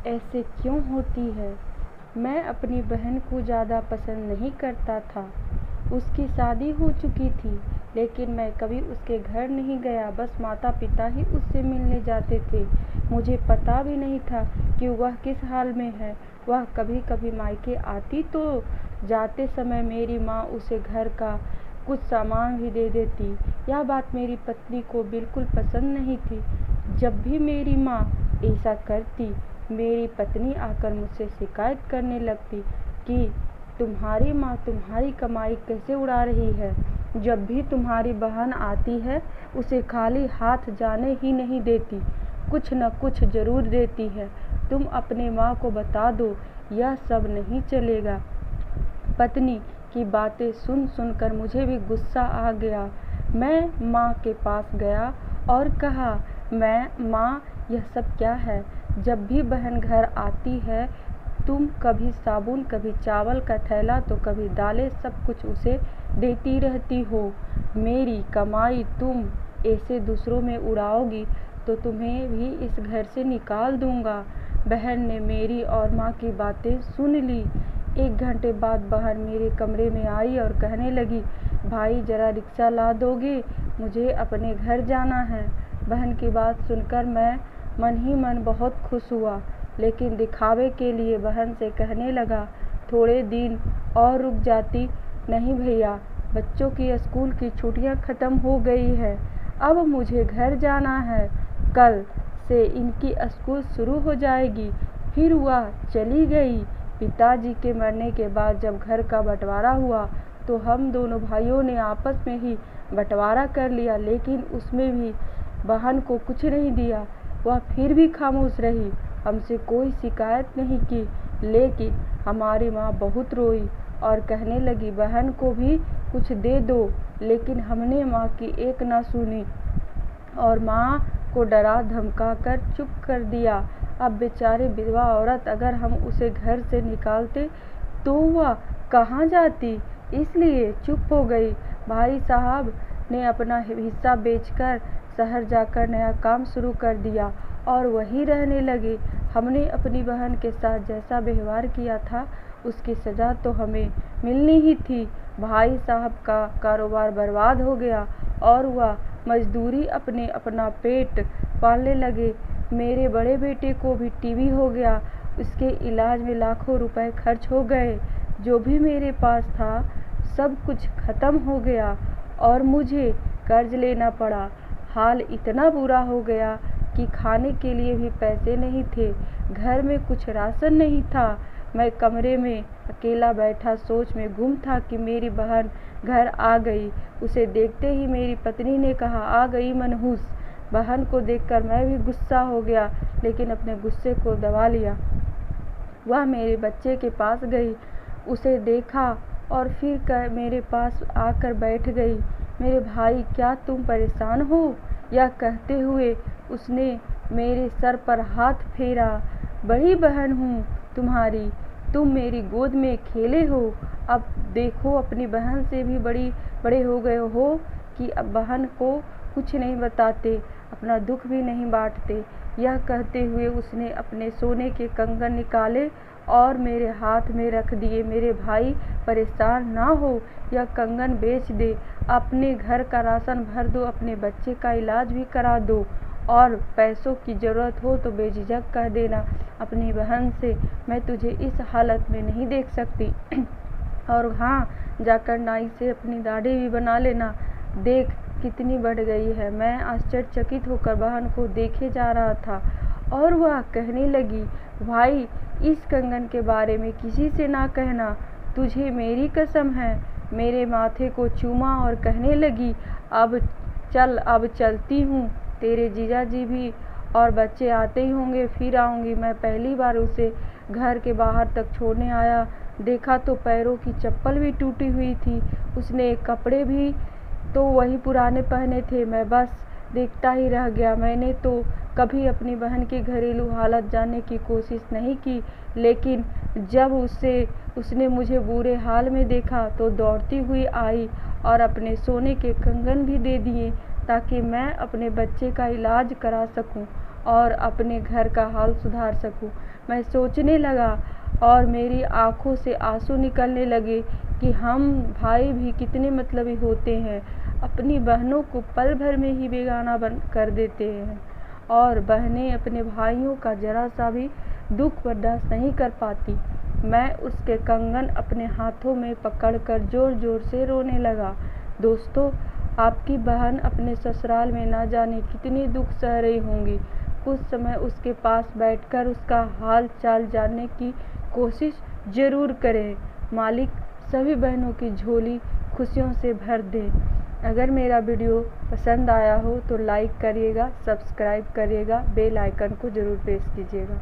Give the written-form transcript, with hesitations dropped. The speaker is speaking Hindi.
ऐसे क्यों होती है? मैं अपनी बहन को ज़्यादा पसंद नहीं करता था। उसकी शादी हो चुकी थी, लेकिन मैं कभी उसके घर नहीं गया। बस माता पिता ही उससे मिलने जाते थे। मुझे पता भी नहीं था कि वह किस हाल में है। वह कभी कभी मायके आती तो जाते समय मेरी माँ उसे घर का कुछ सामान भी दे देती। यह बात मेरी पत्नी को बिल्कुल पसंद नहीं थी। जब भी मेरी माँ ऐसा करती, मेरी पत्नी आकर मुझसे शिकायत करने लगती कि तुम्हारी माँ तुम्हारी कमाई कैसे उड़ा रही है। जब भी तुम्हारी बहन आती है, उसे खाली हाथ जाने ही नहीं देती, कुछ न कुछ जरूर देती है। तुम अपने माँ को बता दो, यह सब नहीं चलेगा। पत्नी की बातें सुन सुनकर मुझे भी गुस्सा आ गया। मैं माँ के पास गया और कहा, माँ यह सब क्या है? जब भी बहन घर आती है, तुम कभी साबुन, कभी चावल का थैला तो कभी दालें, सब कुछ उसे देती रहती हो। मेरी कमाई तुम ऐसे दूसरों में उड़ाओगी तो तुम्हें भी इस घर से निकाल दूंगा। बहन ने मेरी और माँ की बातें सुन ली। 1 घंटे बाद बहन मेरे कमरे में आई और कहने लगी, भाई जरा रिक्शा ला दोगे, मुझे अपने घर जाना है। बहन की बात सुनकर मैं मन ही मन बहुत खुश हुआ, लेकिन दिखावे के लिए बहन से कहने लगा, थोड़े दिन और रुक जाती। नहीं भैया, बच्चों की स्कूल की छुट्टियां ख़त्म हो गई है, अब मुझे घर जाना है। कल से इनकी स्कूल शुरू हो जाएगी। फिर वह चली गई। पिताजी के मरने के बाद जब घर का बंटवारा हुआ तो हम दोनों भाइयों ने आपस में ही बंटवारा कर लिया, लेकिन उसमें भी बहन को कुछ नहीं दिया। वह फिर भी खामोश रही, हमसे कोई शिकायत नहीं की। लेकिन हमारी माँ बहुत रोई और कहने लगी, बहन को भी कुछ दे दो। लेकिन हमने माँ की एक ना सुनी और माँ को डरा धमका कर चुप कर दिया। अब बेचारी विधवा औरत, अगर हम उसे घर से निकालते तो वह कहाँ जाती, इसलिए चुप हो गई। भाई साहब ने अपना हिस्सा बेचकर शहर जाकर नया काम शुरू कर दिया और वहीं रहने लगे। हमने अपनी बहन के साथ जैसा व्यवहार किया था, उसकी सज़ा तो हमें मिलनी ही थी। भाई साहब का कारोबार बर्बाद हो गया और वह मजदूरी अपना पेट पालने लगे। मेरे बड़े बेटे को भी टीबी हो गया, उसके इलाज में लाखों रुपए खर्च हो गए। जो भी मेरे पास था सब कुछ खत्म हो गया और मुझे कर्ज लेना पड़ा। हाल इतना बुरा हो गया कि खाने के लिए भी पैसे नहीं थे, घर में कुछ राशन नहीं था। मैं कमरे में अकेला बैठा सोच में गुम था कि मेरी बहन घर आ गई। उसे देखते ही मेरी पत्नी ने कहा, आ गई मनहूस। बहन को देखकर मैं भी गुस्सा हो गया, लेकिन अपने गुस्से को दबा लिया। वह मेरे बच्चे के पास गई, उसे देखा और फिर मेरे पास आकर बैठ गई। मेरे भाई, क्या तुम परेशान हो? यह कहते हुए उसने मेरे सर पर हाथ फेरा। बड़ी बहन हूँ तुम्हारी, तुम मेरी गोद में खेले हो। अब देखो, अपनी बहन से भी बड़े हो गए हो कि अब बहन को कुछ नहीं बताते, अपना दुख भी नहीं बांटते। यह कहते हुए उसने अपने सोने के कंगन निकाले और मेरे हाथ में रख दिए। मेरे भाई, परेशान ना हो, यह कंगन बेच दे, अपने घर का राशन भर दो, अपने बच्चे का इलाज भी करा दो और पैसों की ज़रूरत हो तो बेझिझक कह देना अपनी बहन से, मैं तुझे इस हालत में नहीं देख सकती। और हाँ, जाकर नाई से अपनी दाढ़ी भी बना लेना, देख कितनी बढ़ गई है। मैं आश्चर्यचकित होकर बहन को देखे जा रहा था और वह कहने लगी, भाई इस कंगन के बारे में किसी से ना कहना, तुझे मेरी कसम है। मेरे माथे को चूमा और कहने लगी, अब चलती हूँ, तेरे जीजा जी भी और बच्चे आते ही होंगे, फिर आऊँगी। मैं पहली बार उसे घर के बाहर तक छोड़ने आया, देखा तो पैरों की चप्पल भी टूटी हुई थी, उसने कपड़े भी तो वही पुराने पहने थे। मैं बस देखता ही रह गया। मैंने तो कभी अपनी बहन की घरेलू हालत जानने की कोशिश नहीं की, लेकिन जब उसने मुझे बुरे हाल में देखा तो दौड़ती हुई आई और अपने सोने के कंगन भी दे दिए ताकि मैं अपने बच्चे का इलाज करा सकूं और अपने घर का हाल सुधार सकूं। मैं सोचने लगा और मेरी आंखों से आंसू निकलने लगे कि हम भाई भी कितने मतलबी होते हैं, अपनी बहनों को पल भर में ही बेगाना कर देते हैं और बहनें अपने भाइयों का जरा सा भी दुख बर्दाश्त नहीं कर पाती। मैं उसके कंगन अपने हाथों में पकड़कर जोर जोर से रोने लगा। दोस्तों, आपकी बहन अपने ससुराल में ना जाने कितनी दुख सह रही होंगी। कुछ समय उसके पास बैठकर उसका हाल चाल जानने की कोशिश जरूर करें। मालिक सभी बहनों की झोली खुशियों से भर दे। अगर मेरा वीडियो पसंद आया हो तो लाइक करिएगा, सब्सक्राइब करिएगा, बेल आइकन को ज़रूर प्रेस कीजिएगा।